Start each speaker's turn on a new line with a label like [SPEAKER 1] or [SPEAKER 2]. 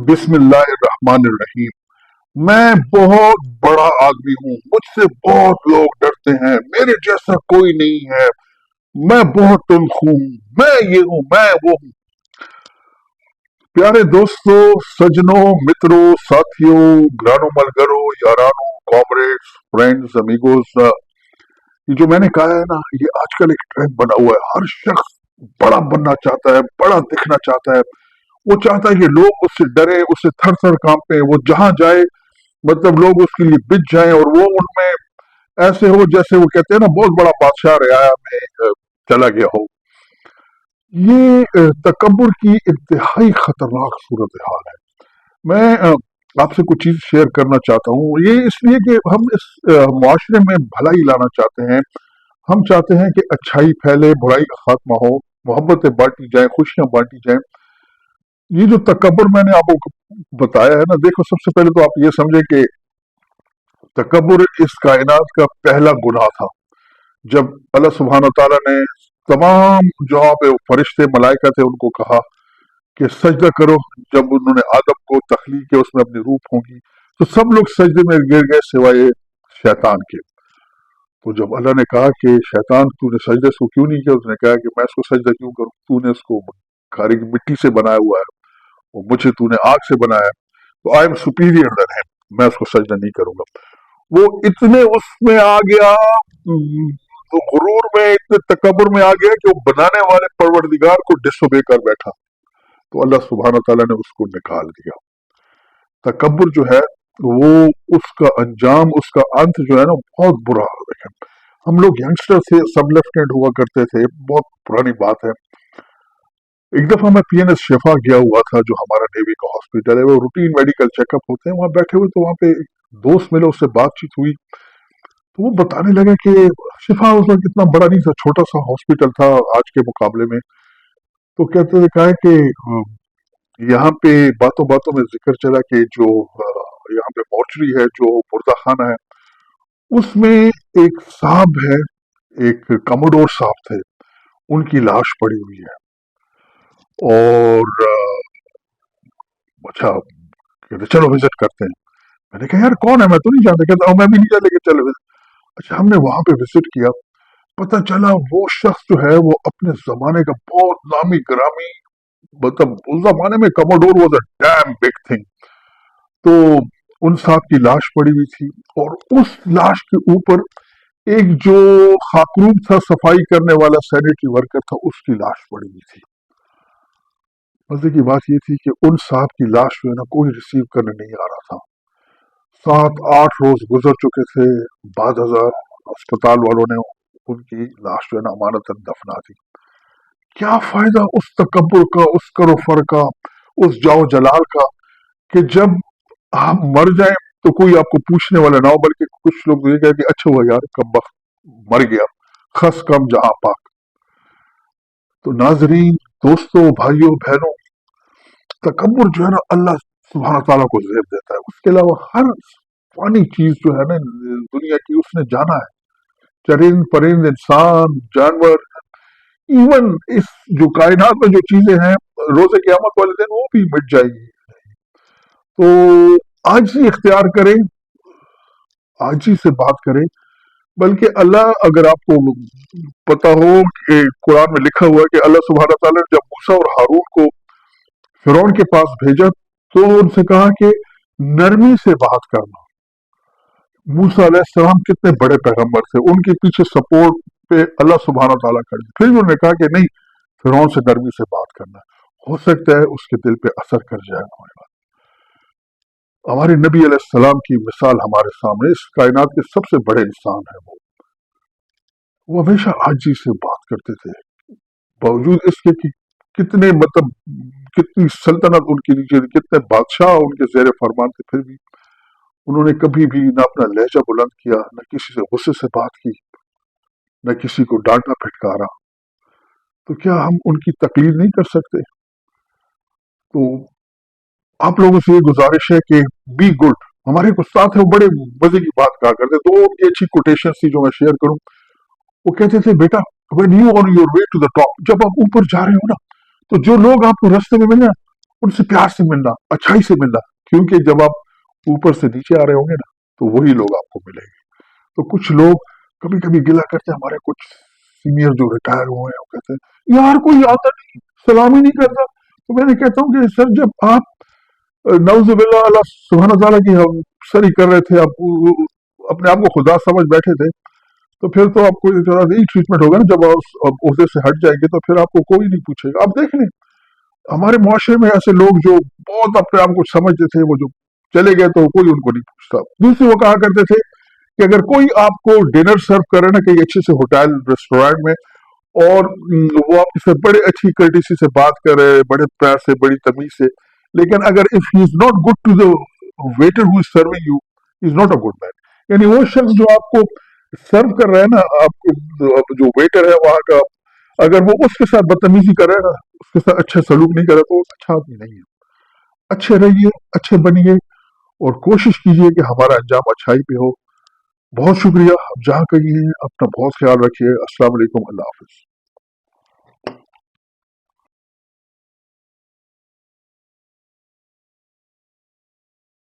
[SPEAKER 1] बिस्मिल्लाहिर्रहमानिर्रहीम। मैं बहुत बड़ा आदमी हूँ, मुझसे बहुत लोग डरते हैं, मेरे जैसा कोई नहीं है, मैं बहुत तुलखू हूँ, मैं ये हूँ, मैं वो हूँ। प्यारे दोस्तों, सजनों, मित्रों, साथियों, ग्रानो मलगरो, यारानो, कॉमरेड्स, फ्रेंड्स, अमीगोस, ये जो मैंने कहा है ना, ये आजकल एक ट्रेंड बना हुआ है। हर शख्स बड़ा बनना चाहता है, बड़ा दिखना चाहता है। वो चाहता है कि लोग उससे डरे, उससे थर थर कांपे। वो जहां जाए मतलब लोग उसके लिए बिछ जाएं और वो उनमें ऐसे हो जैसे वो कहते हैं ना, बहुत बड़ा बादशाह रियाया में चला गया हो। ये तकब्बुर की इंतहाई खतरनाक सूरत हाल है। मैं आपसे कुछ चीज शेयर करना चाहता हूँ। ये इसलिए कि हम इस मुआशरे में भलाई लाना चाहते हैं। हम चाहते हैं कि अच्छाई फैले, बुराई का खात्मा हो, मोहब्बतें बांटी जाए, खुशियां बांटी जाए। ये जो तकब्बुर मैंने आपको बताया है ना, देखो, सबसे पहले तो आप ये समझे कि तकब्बुर इस कायनात का पहला गुनाह था। जब अल्लाह सुब्हान तआला ने तमाम जो वहाँ पे फरिश्ते मलाइका थे उनको कहा कि सजदा करो, जब उन्होंने आदम को तख्लीक किया, उसमें अपनी रूह फूंकी, तो सब लोग सजदे में गिर गए सिवाय शैतान के। तो जब अल्लाह ने कहा कि शैतान, तूने सजदा इसको क्यों नहीं किया, उसने कहा कि मैं इसको सजदा क्यों करूं, तूने इसको खारी की मिट्टी से बनाया हुआ है और मुझे तूने आग से बनाया है, तो I am superior than him, मैं उसको सजदा नहीं करूंगा। वो इतने उसमें आ गया, तो गुरूर में, इतने तकब्बुर में आ गया कि वो बनाने वाले परवरदिगार को डिसोबे कर बैठा। तो अल्लाह सुब्हान तआला ने उसको निकाल दिया। तकब्बुर जो है वो, उसका अंजाम, उसका अंत जो है ना, बहुत बुरा है। हम लोग यंगस्टर थे, सब लेफ्टिनेंट हुआ करते थे, बहुत पुरानी बात है। एक दफा मैं पीएनएस शिफा गया हुआ था, जो हमारा नेवी का हॉस्पिटल है, वो रूटीन मेडिकल चेकअप होते हैं, वहां बैठे हुए, तो वहां पे एक दोस्त मिले, उससे बातचीत हुई। तो वो बताने लगे कि शिफा उस वक्त इतना बड़ा नहीं था, छोटा सा हॉस्पिटल था आज के मुकाबले में। तो कहते थे, कहा है कि यहाँ पे बातों बातों में जिक्र चला कि जो यहाँ पे मॉर्चरी है, जो मुर्दा खाना है, उसमें एक साहब है, एक कमोडोर साहब थे, उनकी लाश पड़ी हुई है। और अच्छा, कहते चलो विजिट करते हैं। मैंने कहा यार कौन है, मैं तो नहीं जानता। कहता मैं भी नहीं जानता, कि चलो visit। अच्छा, हमने वहां पे विजिट किया। पता चला वो शख्स जो है वो अपने जमाने का बहुत नामी गिरामी, मतलब उस जमाने में commodore was a dam big thing. तो उन साहब की लाश पड़ी हुई थी, और उस लाश के ऊपर एक जो खाकरूब था, सफाई करने वाला सैनिटरी वर्कर था, उसकी लाश पड़ी हुई थी। मजे की बात ये थी कि उन साहब की लाश जो है ना, कोई रिसीव करने नहीं आ रहा था। 7-8 रोज गुजर चुके थे, बाद हजार अस्पताल वालों ने उनकी लाश जो है ना अमानतन दफना दी। क्या फायदा उस तकब्बुर का, उस करो फर का, उस जाओ जलाल का, कि जब आप मर जाए तो कोई आपको पूछने वाला ना हो, बल्कि कुछ लोग ये कहे कि अच्छा हुआ यार, कब मर गया, खस कम जहां पाक। तो नाजरीन, दोस्तों, भाइयों, बहनों, तकब्बुर जो है ना, अल्लाह सुब्हान तआला को ज़ेब देता है। उसके अलावा हर फानी चीज जो है ना दुनिया की, उसने जाना है। चरिंद परिंद, इंसान, जानवर, इवन इस जो कायनात में जो चीजें हैं, रोजे क़यामत वाले दिन वो भी मिट जाएगी। तो आज ही इख्तियार करें, आज ही से बात करें। बल्कि अल्लाह, अगर आपको पता हो कि कुरान में लिखा हुआ है कि अल्लाह सुब्हान तआला ने जब मूसा और हारून को फिरौन के पास भेजा, तो उनसे कहा कि नरमी से बात करना। मूसा अलैहिस्सलाम कितने बड़े पैगंबर थे, उनके पीछे सपोर्ट पे अल्लाह सुब्हान तआला कर दिया। फिर भी उन्होंने कहा कि नहीं, फिरौन से नरमी से बात करना, हो सकता है उसके दिल पे असर कर जाए हमारे बात। हमारे नबी अलैहिस्सलाम की मिसाल हमारे सामने, इस कायनात के सबसे बड़े इंसान है वो हमेशा आजी से बात करते थे, बावजूद इसके कि कितने मतलब कितनी सल्तनत उनके नीचे थी, कितने बादशाह उनके जेर फरमान थे, फिर भी उन्होंने कभी भी ना अपना लहजा बुलंद किया, न किसी से गुस्से से बात की, न किसी को डांटा फटकारा। तो क्या हम उनकी तकलीफ नहीं कर सकते? तो आप लोगों से ये गुजारिश है कि बी गुड। हमारे कुछ साथ है, वो बड़े मजे की बात कहा करते, तो उनकी अच्छी कोटेशन थी जो मैं शेयर करूं। वो कहते थे, बेटा, when you on your way to the top, जब आप ऊपर जा रहे हो ना, तो जो लोग आपको रास्ते में मिले, उनसे प्यार से मिलना, अच्छाई से मिलना, क्योंकि जब आप ऊपर से नीचे आ रहे होंगे ना, तो वही लोग आपको मिलेंगे। तो कुछ लोग कभी कभी गिला करते हैं, हमारे कुछ सीनियर जो रिटायर हुए हैं, वो कहते हैं यार कोई आता नहीं, सलाम ही नहीं करता। तो मैंने कहता हूँ कि सर जब आप नौजुबिल्ला अल्लाह सुब्हान ताला की हम सरी कर रहे थे, आप अपने आप को खुदा समझ बैठे थे, तो फिर तो आपको एक तरह से यही ट्रीटमेंट होगा ना। जब आप ओहदे से हट जाएंगे तो फिर आपको कोई नहीं पूछेगा। आप देख लें, हमारे मुआशरे में ऐसे लोग जो बहुत अपने आप को समझते थे, वो जो चले गए तो कोई उनको नहीं पूछता। दूसरे वो कहा करते थे कि अगर कोई आपको डिनर सर्व करे ना कहीं अच्छे से होटल रेस्टोरेंट में, और वो आपके साथ बड़े अच्छी कर्टिसी से बात करे, बड़े प्यार से, बड़ी तमीज से, लेकिन अगर if he is not good to the waiter who is serving you, is not a good man. यानी वो शख्स जो आपको सर्व कर रहा है ना, आपको जो वेटर है वहां का, अगर वो उसके साथ बदतमीजी कर रहा है ना, उसके साथ अच्छा सलूक नहीं कर रहा, तो वो अच्छा आदमी नहीं है। अच्छे रहिए, अच्छे बनिए, और कोशिश कीजिए कि हमारा अंजाम अच्छाई पे हो। बहुत शुक्रिया। आप जहाँ कहीं हैं अपना बहुत ख्याल रखिए। अस्सलाम वालेकुम, अल्लाह हाफिज।